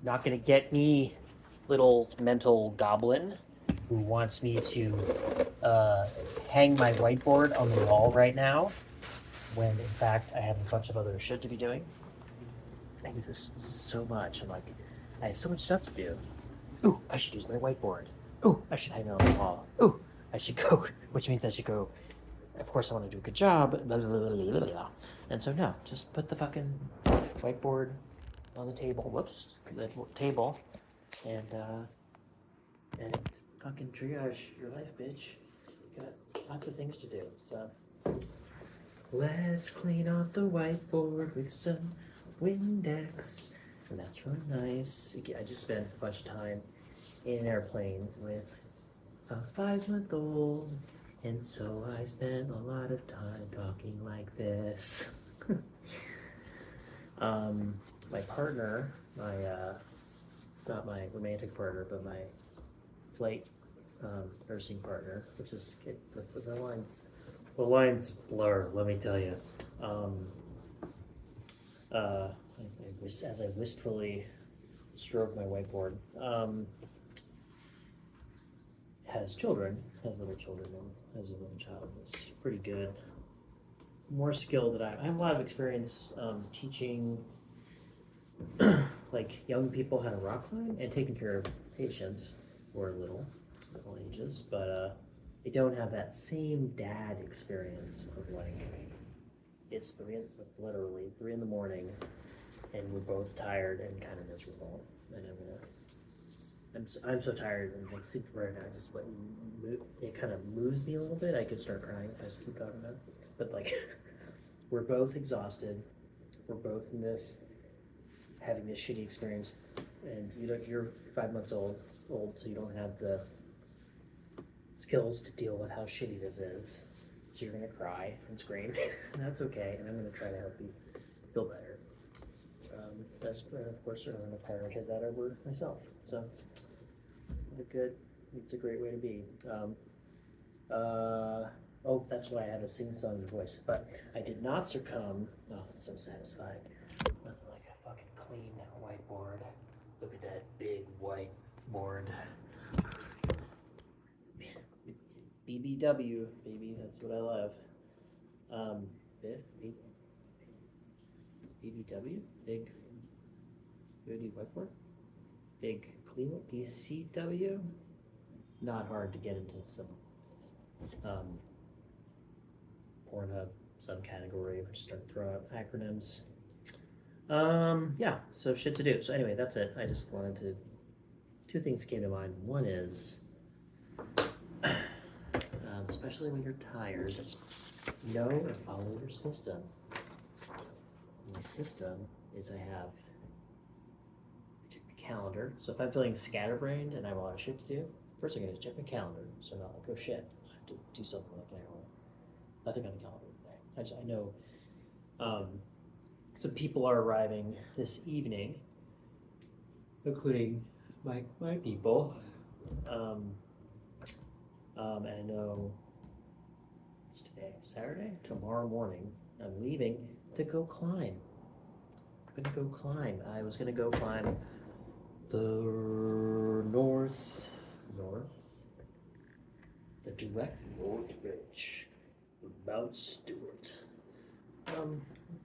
Not gonna get me, little mental goblin who wants me to hang my whiteboard on the wall right now when in fact I have a bunch of other shit to be doing. I do this so much. I'm like, I have so much stuff to do. Ooh, I should use my whiteboard. Ooh, I should hang it on the wall. Ooh, I should go, which means I should go. Of course, I want to do a good job. Blah, blah, blah, blah, blah, blah. And so, no, just put the fucking whiteboard on the table. Whoops, the table, and fucking triage your life, bitch. You got lots of things to do. So let's clean off the whiteboard with some Windex, and that's really nice. I just spent a bunch of time in an airplane with a 5-month-old, and so I spent a lot of time talking like this. My partner, not my romantic partner, but my flight nursing partner, which is the lines blur. Let me tell you. As I wistfully stroke my whiteboard, has little children, and has a little child. It's pretty good. More skilled than I have a lot of experience teaching like young people how to rock climb and taking care of patients who are little ages, but I don't have that same dad experience of like it's literally 3 in the morning, and we're both tired and kind of miserable, and I'm so tired and like sleep right now. Just like it kind of moves me a little bit. I could start crying if I just keep talking about it. But like we're both exhausted. We're both in this having this shitty experience, and you're 5 months old, so you don't have the skills to deal with how shitty this is. So you're gonna cry and scream, and that's okay. And I'm gonna try to help you feel better. That's of course I'm gonna prioritize that over myself. So it's a great way to be. Oh, that's why I have a sing-song voice. But I did not succumb. Oh, so satisfied. Nothing like a fucking clean whiteboard. Look at that big whiteboard. BBW, baby, that's what I love. BBW, big beauty whiteboard. Big clean BCW. Not hard to get into some Pornhub subcategory, which start throwing out acronyms. Yeah, so shit to do. So anyway, that's it. I just wanted to. Two things came to mind. One is, especially when you're tired, know and follow your system. My system is I have a calendar. So if I'm feeling scatterbrained and I have a lot of shit to do, first I'm going to check my calendar. So I'm not like, oh shit, I have to do something like an hour. Nothing on the calendar today. I know some people are arriving this evening, including my people. And I know it's today, Saturday. Tomorrow morning, I'm leaving to go climb. I'm gonna go climb. I was gonna go climb the the direct north ridge, Mount Stewart.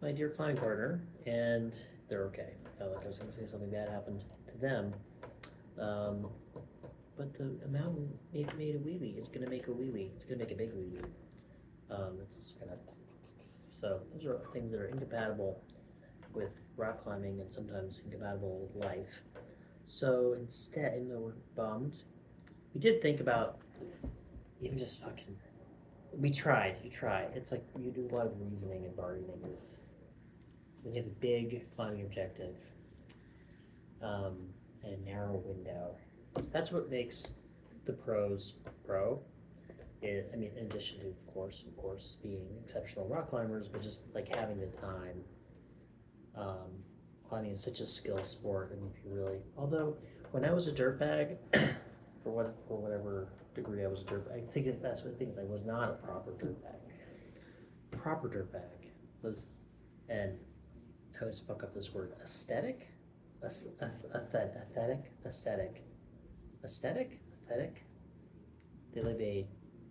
My dear climbing partner, and they're okay. I felt like I was going to say something bad happened to them. But the mountain made a wee wee. It's going to make a wee wee. It's going to make a big wee wee. It's just going to. So those are things that are incompatible with rock climbing and sometimes incompatible with life. So instead, even though we're bummed, we did think about even just fucking. You try. It's like you do a lot of reasoning and bargaining with when you have a big climbing objective and a narrow window. That's what makes the pros pro. In addition to, of course, being exceptional rock climbers, but just like having the time. Climbing is such a skill sport. If you really, although when I was a dirtbag, for whatever degree I was a dirtbag, I think that's what I think. I was not a proper dirtbag. Proper dirtbag was, and I always fuck up this word, aesthetic. aesthetic. They live a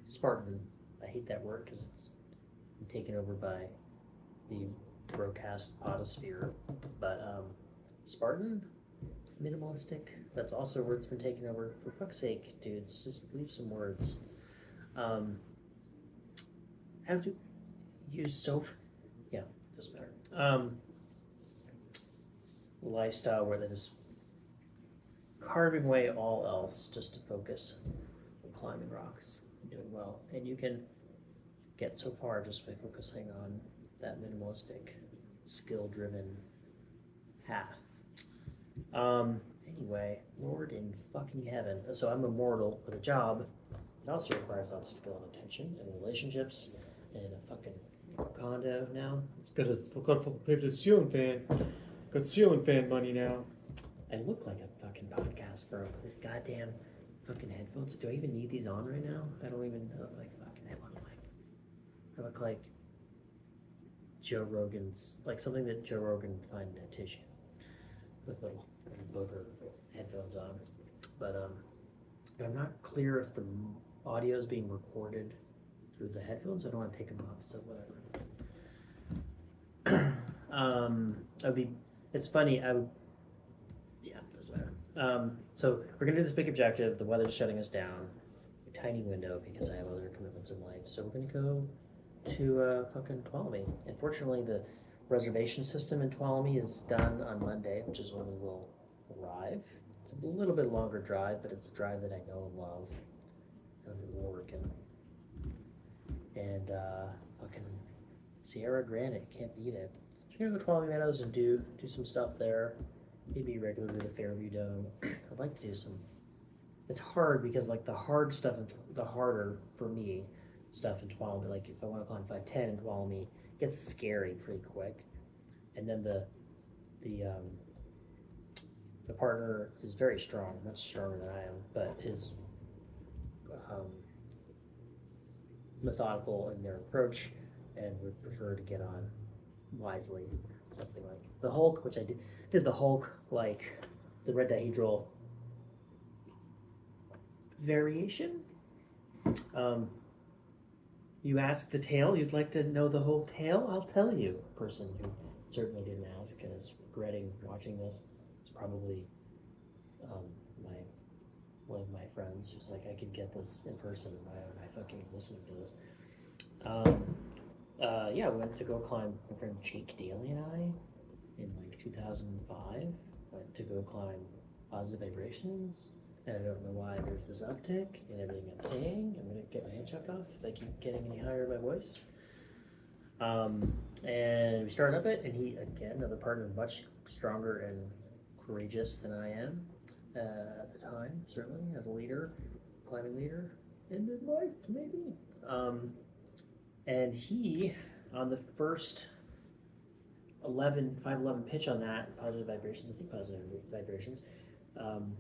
Spartan. I hate that word because it's been taken over by the broadcast potosphere. But Spartan, minimalistic. That's also a word that's been taken over. For fuck's sake, dudes, just leave some words. How to use soap? Yeah, doesn't matter. Lifestyle where they're just carving away all else just to focus on climbing rocks and doing well. And you can get so far just by focusing on that minimalistic, skill-driven path. Anyway, Lord in fucking heaven. So I'm immortal with a job. It also requires lots of skill and attention and relationships and a fucking condo now. It's got to look up to pay for the ceiling fan. Got ceiling fan money now. I look like a fucking podcast bro with this goddamn fucking headphones. Do I even need these on right now? I don't even look like fucking I look like Joe Rogan's, like something that Joe Rogan would find in a tissue with little booger headphones on. But I'm not clear if the audio is being recorded through the headphones. I don't want to take them off, so whatever. It's funny, yeah, doesn't matter. So we're gonna do this big objective. The weather's shutting us down. A tiny window because I have other commitments in life. So we're gonna go to fucking Tuolumne. Unfortunately, the reservation system in Tuolumne is done on Monday, which is when we will arrive. It's a little bit longer drive, but it's a drive that I know and love. I'm in Oregon. And fucking Sierra Granite, can't beat it. So we're gonna go to Tuolumne Meadows and do some stuff there. Maybe regularly the Fairview Dome. I'd like to do some. It's hard because like the hard stuff, the harder for me stuff in Tuolumne. Like if I want to climb 510 in Tuolumne, it gets scary pretty quick. And then the partner is very strong, much stronger than I am, but is methodical in their approach and would prefer to get on wisely. Something like the Hulk, which I did the Hulk, like the red dihedral variation. You asked the tale, you'd like to know the whole tale? I'll tell you. Person who certainly didn't ask and is regretting watching this is probably one of my friends who's like, I could get this in person. Why am I fucking listening to this? Yeah, we went to go climb, my friend Jake Daly and I, in like 2005, went to go climb Positive Vibrations, and I don't know why there's this uptick in everything I'm saying. I'm gonna get my hand chopped off if I keep getting any higher in my voice. And we started up it, and he, again, another partner, much stronger and courageous than I am at the time, certainly, as a leader, climbing leader in midlife, maybe. And he, on the first 511 pitch on that, Positive Vibrations, I think Positive Vibrations, you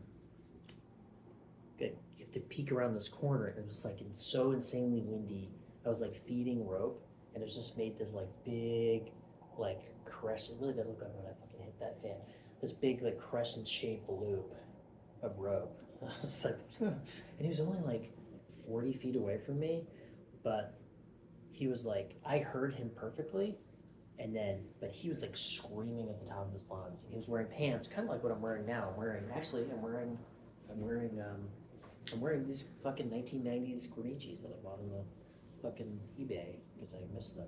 have to peek around this corner, and it was like so insanely windy. I was like feeding rope, and it just made this like big, like crescent. It really does look like when I fucking hit that fan. This big like crescent-shaped loop of rope. I was like, and he was only like 40 feet away from me, but he was like, I heard him perfectly, but he was like screaming at the top of his lungs. And he was wearing pants, kind of like what I'm wearing now. I'm wearing these fucking 1990s Grunichis that I bought on the fucking eBay because I missed them.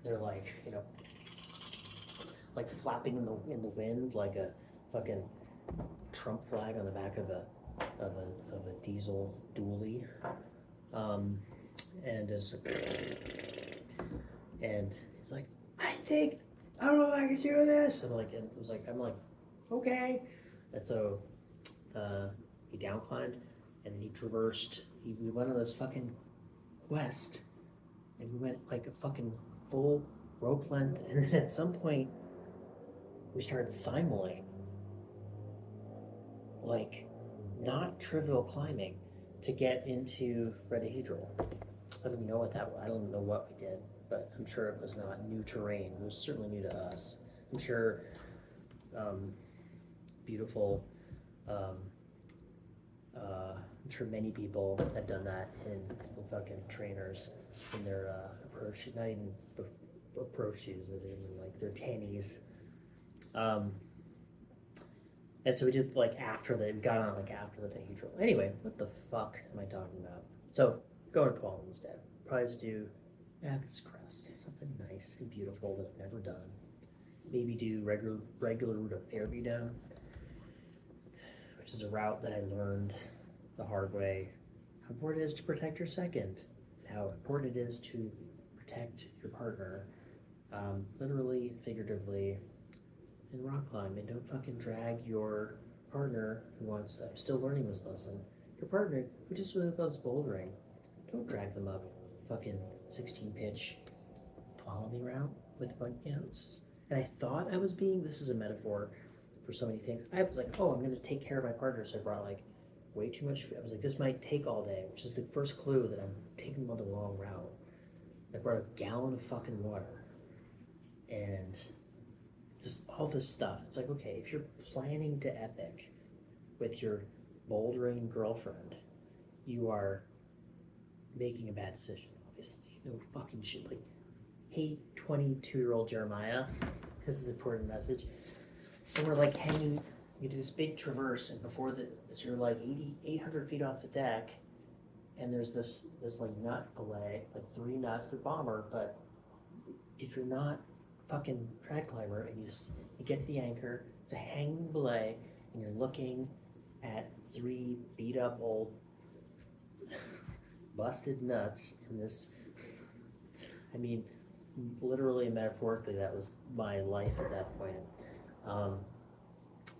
They're like, like flapping in the wind like a fucking Trump flag on the back of a diesel dually. And he's like, I don't know if I can do this. I'm like, okay. And so he down climbed, and then he traversed. We went on this fucking quest, and we went like a fucking full rope length, and then at some point we started simuling, like not trivial climbing, to get into Red Dihedral. I don't know what that was. I don't know what we did, but I'm sure it was not new terrain. It was certainly new to us. I'm sure beautiful. I'm sure many people have done that in the fucking trainers in their approach, not even approach shoes, that even like their tannies. And so we did like we got on like after the dehydral. Anyway, what the fuck am I talking about? So go to Tuolumne instead. Probably just do Athos Crest, something nice and beautiful that I've never done. Maybe do regular route of Fairview down, which is a route that I learned the hard way how important it is to protect your second, and how important it is to protect your partner, literally, figuratively, and rock climb. And don't fucking drag your partner who wants, I'm still learning this lesson, your partner who just really loves bouldering, don't drag them up fucking 16 pitch Tuolumne route with a bunch, and I thought I was being, this is a metaphor for so many things. I was like, oh, I'm going to take care of my partner, so I brought like way too much food. I was like, this might take all day, which is the first clue that I'm taking them on the wrong route. I brought a gallon of fucking water and just all this stuff. It's like, okay, if you're planning to epic with your bouldering girlfriend, you are making a bad decision, obviously. No fucking shit. Like, hey, 22-year-old Jeremiah, this is an important message. And we're like hanging, you do this big traverse, and before so you're like 800 feet off the deck, and there's this like nut belay, like 3 nuts, they're bomber, but if you're not fucking trad climber and you get to the anchor, it's a hanging belay, and you're looking at 3 beat up old busted nuts in this, I mean, literally and metaphorically, that was my life at that point.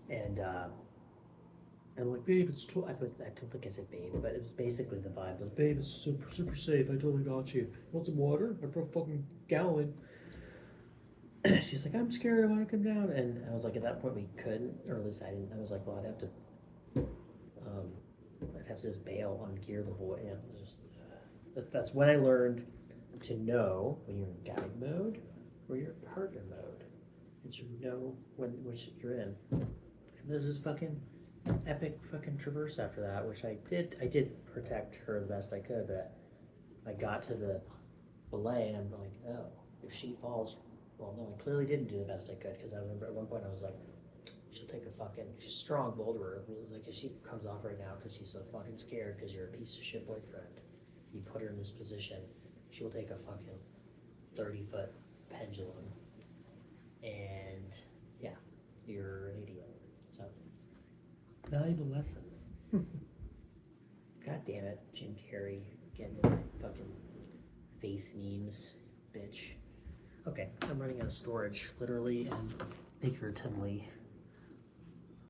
And I'm like, babe, it's I don't think I said babe, but it was basically the vibe. It was, babe, it's super, super safe. I totally got you. Want some water? I brought a fucking gallon. She's like, I'm scared. I want to come down. And I was like, at that point, we couldn't, or at least I didn't. I was like, well, I'd have to just bail on gear the whole way. It was just, that's when I learned to know when you're in guide mode or you're in partner mode. And you know which you're in. And this is fucking epic fucking traverse after that, which I did protect her the best I could, but I got to the belay and I'm like, oh, if she falls, well, no, I clearly didn't do the best I could, because I remember at one point I was like, she'll take a fucking, she's a strong boulderer. It was like, if she comes off right now because she's so fucking scared because you're a piece of shit boyfriend, you put her in this position, she will take a fucking 30-foot pendulum, and yeah, you're an idiot. So, valuable lesson. God damn it, Jim Carrey, getting my fucking face memes, bitch. Okay, I'm running out of storage, literally and figuratively.